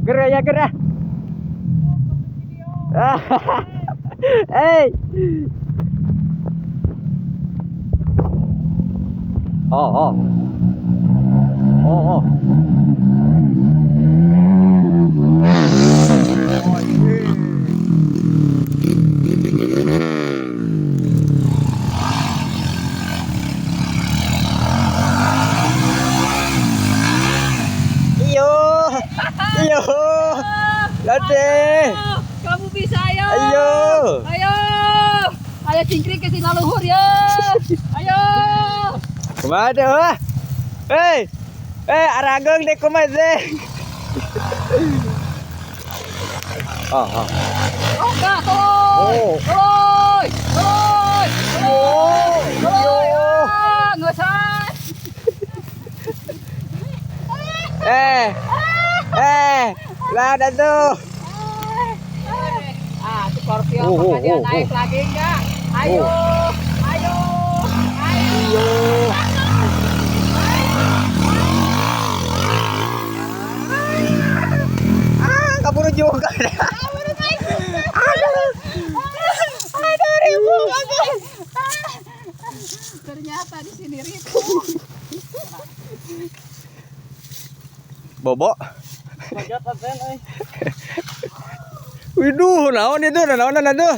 Gerah ya gerah. Hey. Oh. Iyo. Lade. Kamu bisa, ayo. Ayo. Ayo cingkring ke sini luhur ya. Ayo. Kemana? Hei. Aragong dek kumat deh. Oh. Enggak, tolong. Nggak usah. Lah ada tuh. Scorpio apakah dia naik lagi enggak? Ayo. Kabur juga. Aduh, ribu bagus. Ternyata di sini ribu. Bobo. Widuh, naon itu? Naon itu?